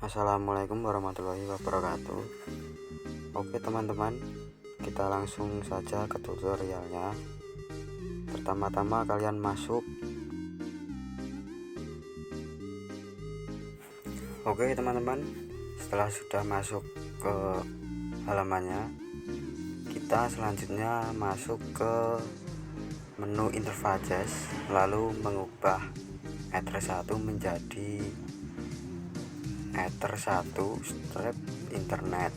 Assalamualaikum warahmatullahi wabarakatuh. Oke teman-teman, kita langsung saja ke tutorialnya. Pertama-tama kalian masuk. Oke teman-teman, setelah sudah masuk ke halamannya, kita selanjutnya masuk ke menu interfaces, lalu mengubah Ether 1 menjadi Ether 1 strip internet.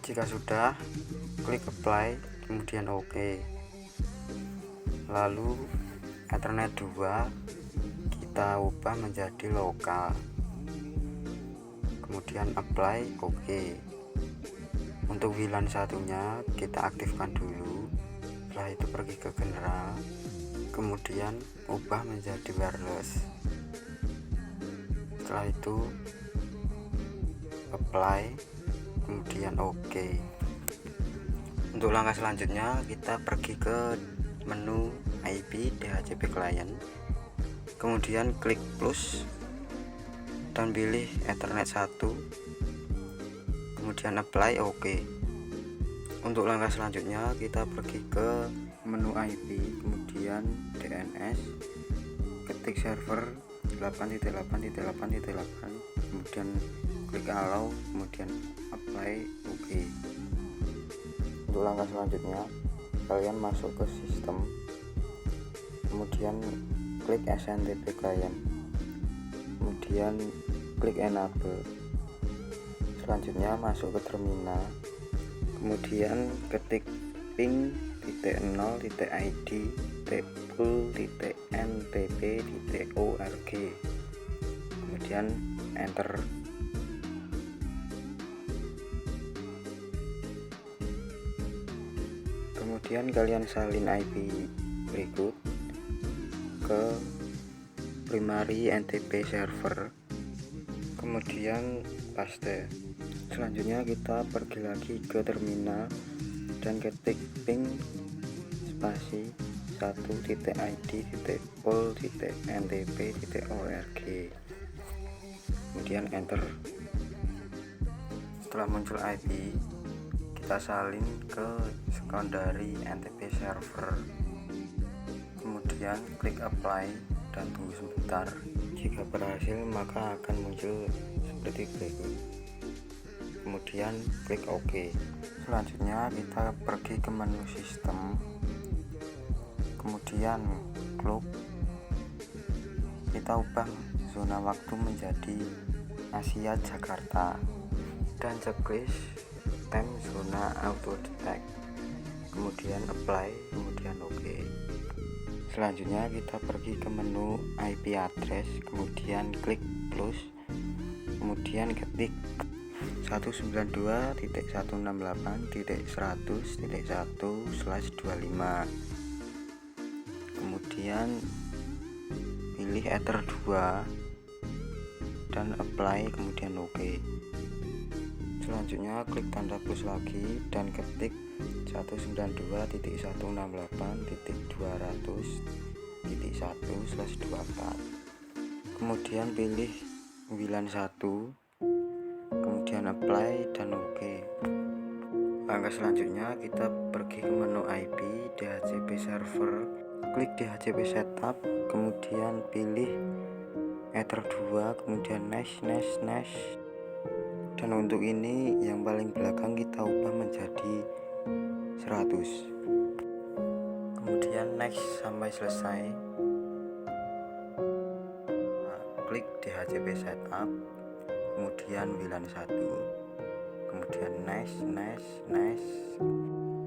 Jika sudah, klik apply, kemudian OK. Lalu Ethernet 2 kita ubah menjadi lokal, kemudian apply, OK. Untuk WLAN satunya kita aktifkan dulu, setelah itu pergi ke general, kemudian ubah menjadi wireless. Setelah itu apply, kemudian OK. Untuk langkah selanjutnya kita pergi ke menu IP DHCP client, kemudian klik plus dan pilih Ethernet 1, kemudian apply, OK. Untuk langkah selanjutnya kita pergi ke menu IP, kemudian DNS, ketik server 8.8.8.8, kemudian klik allow, kemudian apply, OK. Untuk langkah selanjutnya kalian masuk ke sistem, kemudian klik SNTP client, kemudian klik enable. Selanjutnya masuk ke terminal, kemudian ketik ping.id.pool.ntp.org, kemudian enter. Kemudian kalian salin IP berikut ke primary NTP server, kemudian paste. Selanjutnya kita pergi lagi ke terminal dan ketik ping spasi 1.id.pool.ntp.org, kemudian enter. Setelah muncul IP, kita salin ke secondary NTP server, kemudian klik apply dan tunggu sebentar. Jika berhasil maka akan muncul seperti berikut, kemudian klik OK. Selanjutnya kita pergi ke menu sistem, kemudian clock, kita ubah zona waktu menjadi Asia Jakarta dan checklist time zona auto detect, kemudian apply, kemudian OK. Selanjutnya kita pergi ke menu IP address, kemudian klik plus, kemudian ketik 192.168.100.1/25, kemudian pilih Ether 2 dan apply, kemudian OK. Selanjutnya klik tanda plus lagi dan ketik 192.168.200.1/24, kemudian pilih WLAN 1, kemudian apply dan OK. Langkah selanjutnya kita pergi ke menu IP DHCP server, klik DHCP setup, kemudian pilih Ether 2, kemudian next, dan untuk ini yang paling belakang kita ubah menjadi 100, kemudian next sampai selesai. Klik DHCP setup, kemudian WLAN 1, kemudian next,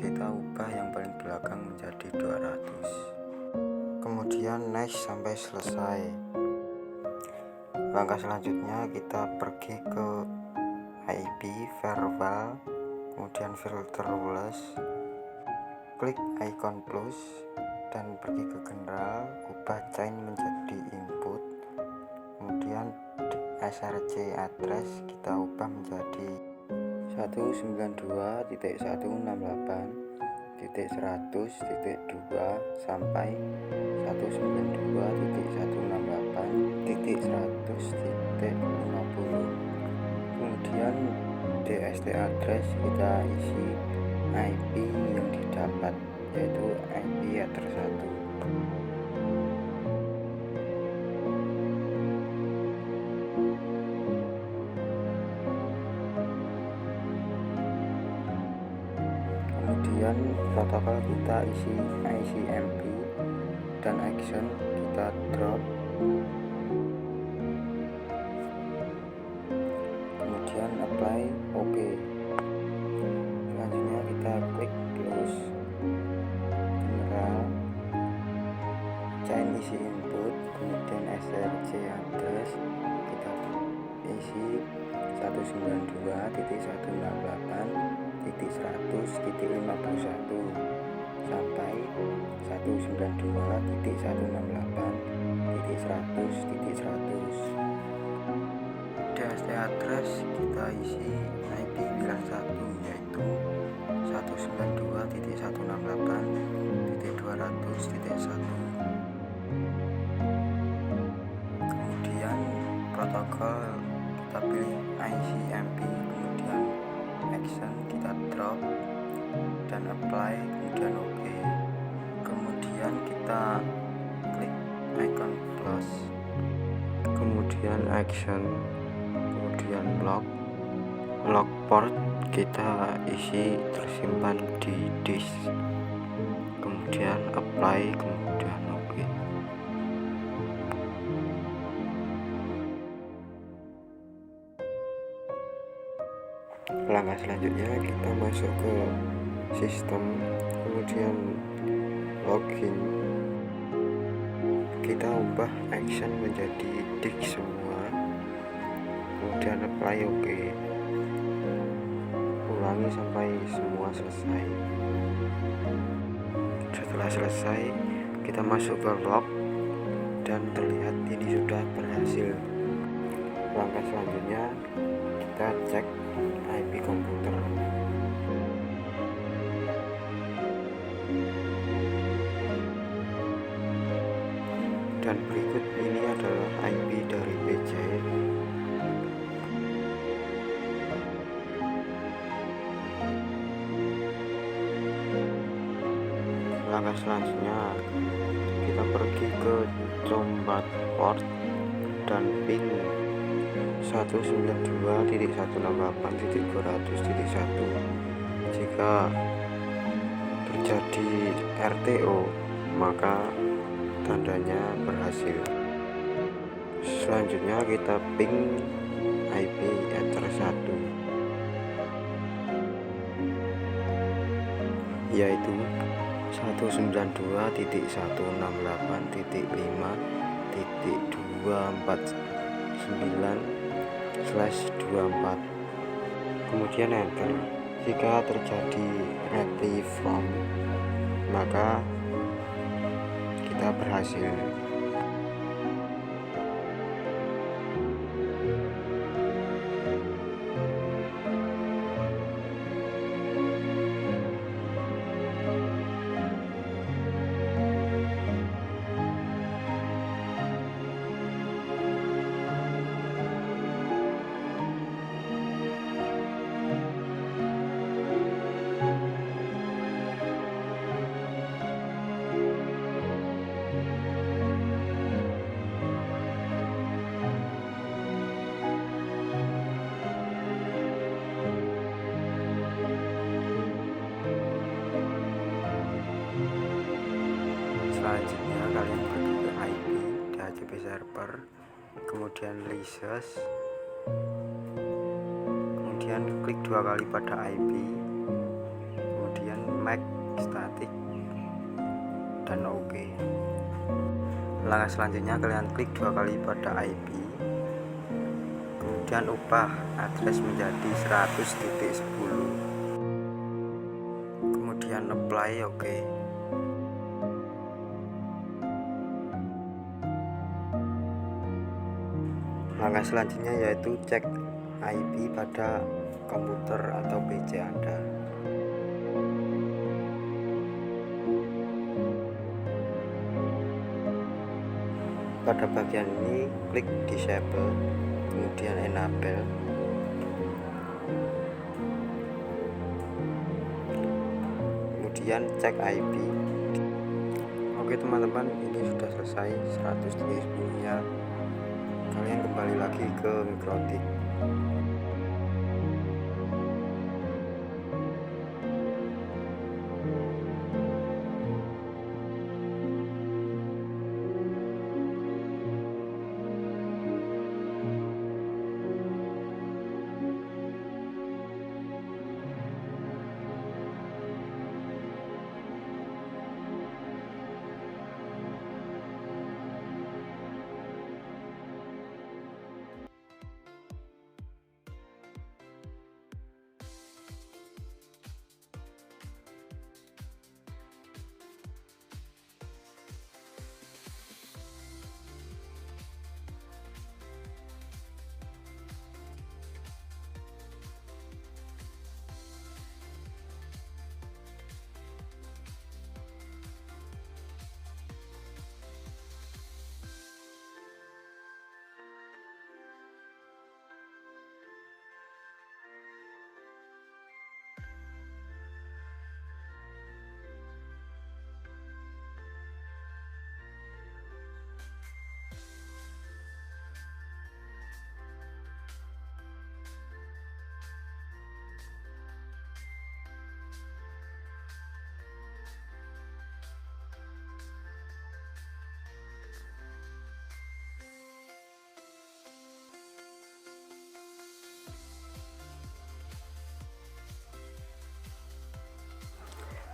kita ubah yang paling belakang menjadi 200, kemudian next sampai selesai. Langkah selanjutnya kita pergi ke IP firewall, kemudian filter plus, klik icon plus dan pergi ke general, ubah chain menjadi input, kemudian SRC address kita ubah menjadi 192.168.100.2 sampai 192.168.100.2. 1.50. Kemudian DST address kita isi IP yang didapat, yaitu IP header 1. Kemudian protokol kita isi ICMP dan action kita drop. Kemudian apply OK. Selanjutnya kita klik close. General, chain isi input, kemudian src address kita isi 192.168.100.51 sampai 192.168.100.100. DST address kita isi IP bilang 1, yaitu 192.168.200.1. Kemudian protokol kita pilih ICMP, kemudian action kita drop dan apply, kemudian OK. Kemudian kita klik icon plus, kemudian action, kemudian lock port kita isi tersimpan di disk, kemudian apply, kemudian OK. Langkah selanjutnya kita masuk ke sistem, kemudian login. Kita ubah action menjadi disk semua, kemudian apply OK. Ulangi sampai semua selesai. Setelah selesai, kita masuk ke log dan terlihat ini sudah berhasil. Langkah selanjutnya kita cek IP komputer. Dan berikut ini adalah IP dari PC. Langkah selanjutnya kita pergi ke combat port dan ping 192.168.200.1. Jika terjadi RTO, maka tandanya berhasil. Selanjutnya kita ping IP header 1, yaitu 192.168.249/24. Kemudian enter. Jika terjadi retrieve from, maka kita berhasil. Selanjutnya kalian pergi ke IP DHCP server, kemudian license, kemudian klik 2 kali pada IP, kemudian make static dan OK. Langkah selanjutnya kalian klik 2 kali pada IP, kemudian ubah address menjadi 100.10, kemudian apply OK. Langkah selanjutnya yaitu cek IP pada komputer atau PC Anda. Pada bagian ini klik disable, kemudian enable, kemudian cek IP. Oke teman-teman, ini sudah selesai 130 nya. Kalian kembali lagi ke Mikrotik.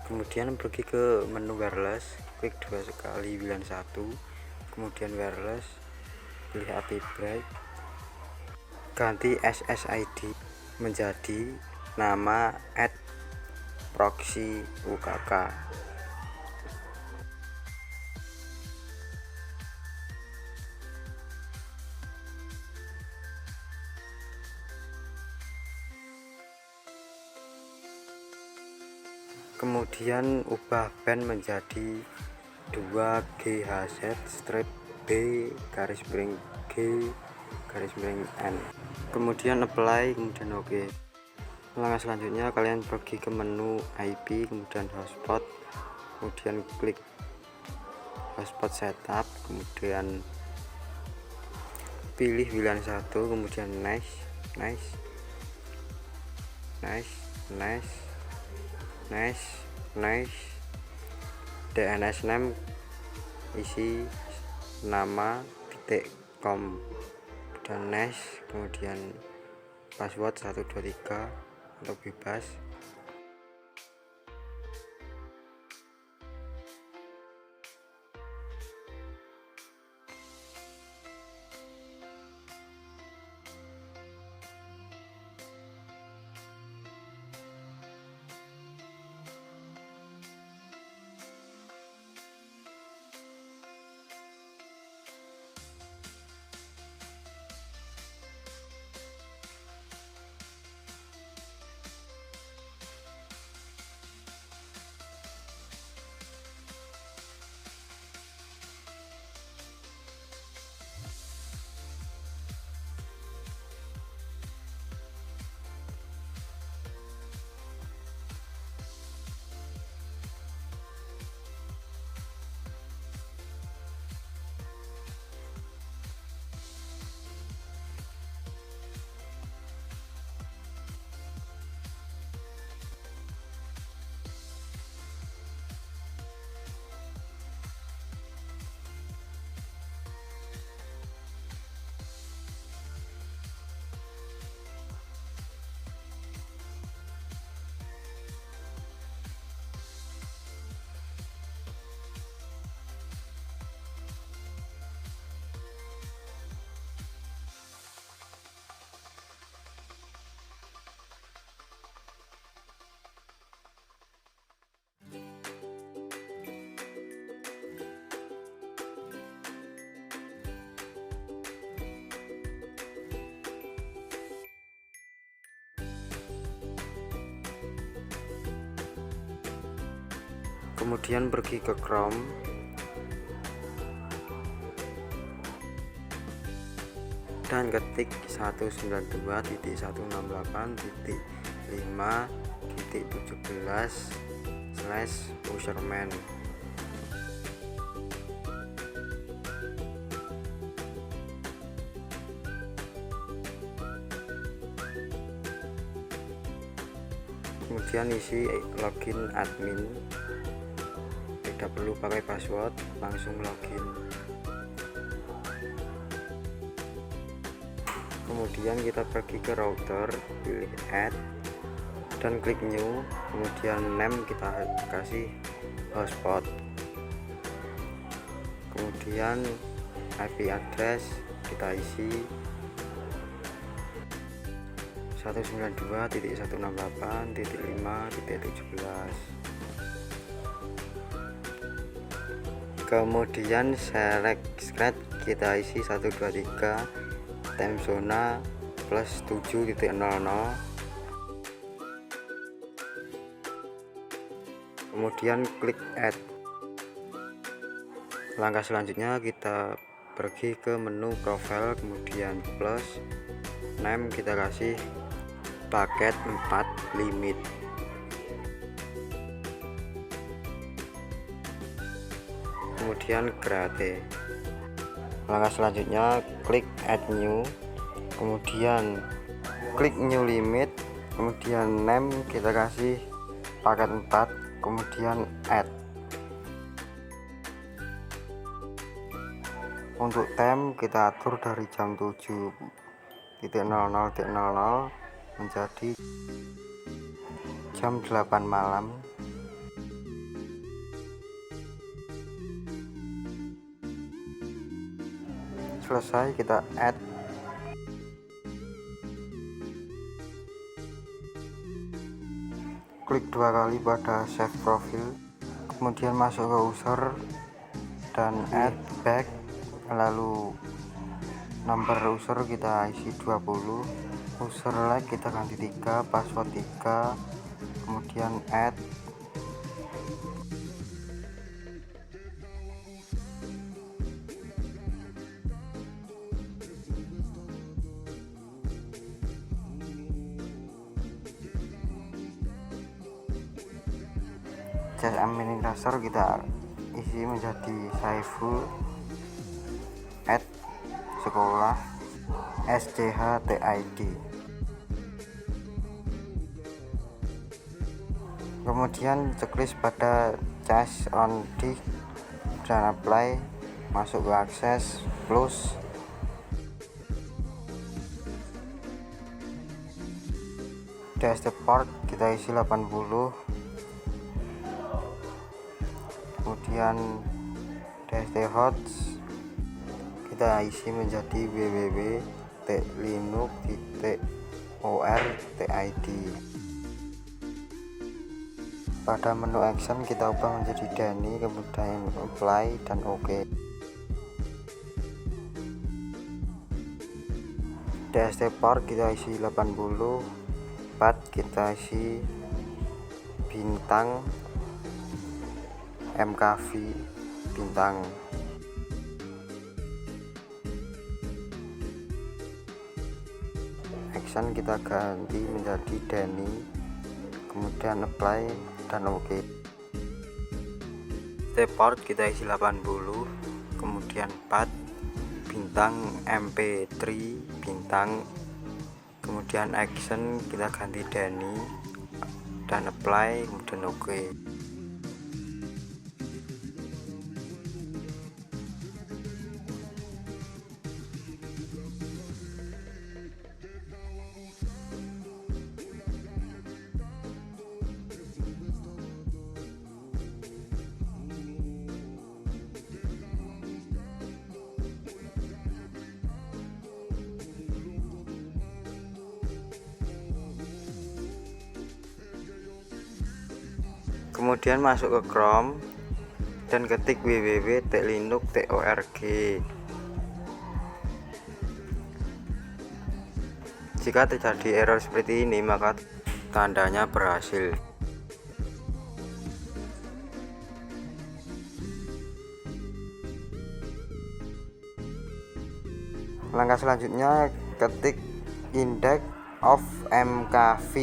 Kemudian pergi ke menu wireless, klik 2 kali WLAN 1, kemudian wireless, pilih API break, ganti SSID menjadi nama @proxy UKK. Kemudian ubah band menjadi 2GHz strip B _G _N, kemudian apply, kemudian OK. Langkah selanjutnya kalian pergi ke menu IP, kemudian hotspot, kemudian klik hotspot setup, kemudian pilih WLAN 1, kemudian next, DNS name isi nama .com, dan next, kemudian password 123 untuk bebas. Kemudian pergi ke Chrome dan ketik 192.168.5.17/userman. Kemudian isi login admin, tidak perlu pakai password, langsung login. Kemudian kita pergi ke router, pilih add dan klik new, kemudian name kita kasih hotspot, kemudian IP address kita isi 192.168.5.17. Kemudian select scratch kita isi 123 time zona plus 7.00. Kemudian klik add. Langkah selanjutnya kita pergi ke menu profile, kemudian plus name kita kasih paket 4 limit. Kemudian create. Langkah selanjutnya klik add new, kemudian klik new limit, kemudian name kita kasih paket 4, kemudian add. Untuk time kita atur dari jam 7.00 menjadi jam 8 malam. Selesai, kita add. Klik 2 kali pada save profile, kemudian masuk ke user dan add back, lalu nomor user kita isi 20, user like kita ganti 3, password 3, kemudian add. Jas administrator kita isi menjadi Saiful @sekolah SCH.TID. Kemudian checklist pada cas on disk dan apply, masuk ke akses, close. DST port kita isi 80, kemudian DST host kita isi menjadi www.linux.org.id. Pada menu action kita ubah menjadi Dani, kemudian apply dan OK. DST port kita isi 80, path kita isi bintang MKV bintang. Action kita ganti menjadi Dani, kemudian apply dan OK. Port kita isi 80, kemudian path bintang MP3 bintang, kemudian action kita ganti Dani dan apply, kemudian OK. Kemudian masuk ke Chrome dan ketik www.linux.org. Jika terjadi error seperti ini, maka tandanya berhasil. Langkah selanjutnya ketik index of mkv.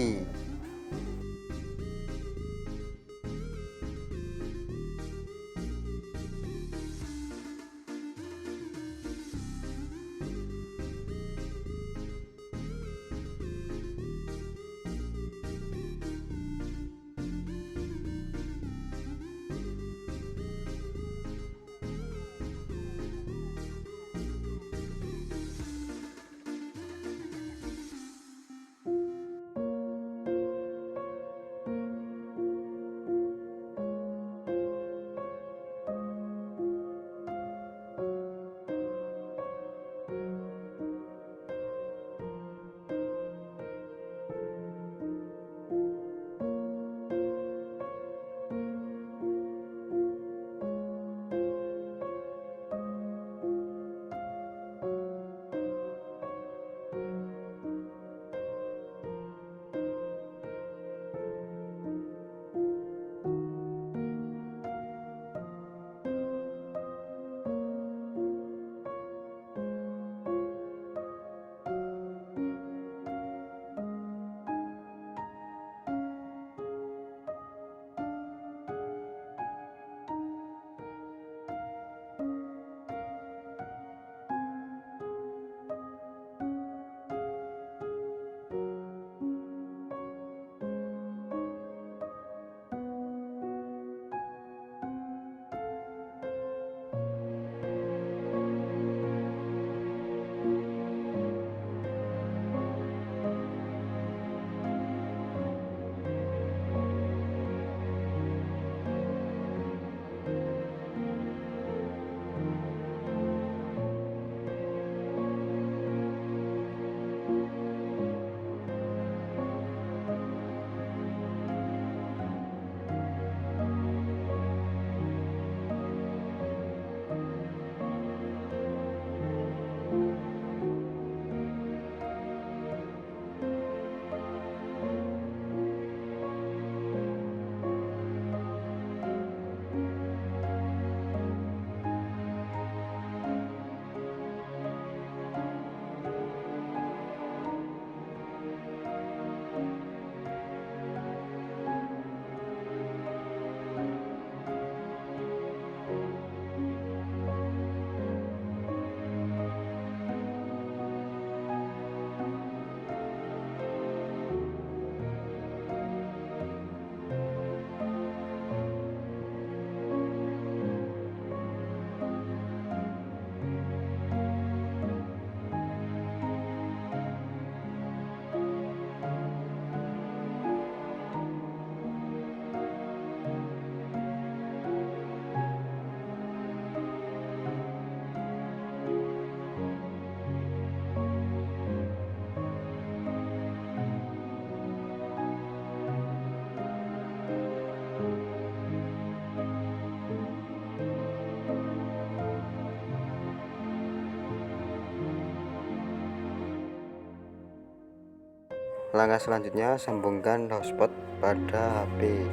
Langkah selanjutnya, sambungkan hotspot pada HP.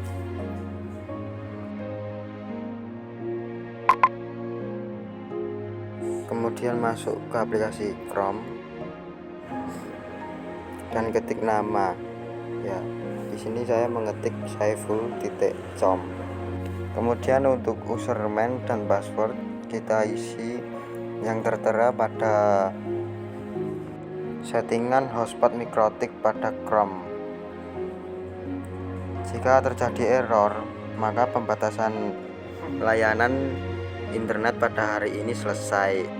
Kemudian masuk ke aplikasi Chrome dan ketik nama. Ya, di sini saya mengetik saiful.com. Kemudian untuk username dan password kita isi yang tertera pada settingan hotspot mikrotik pada Chrome. Jika terjadi error, maka pembatasan layanan internet pada hari ini selesai.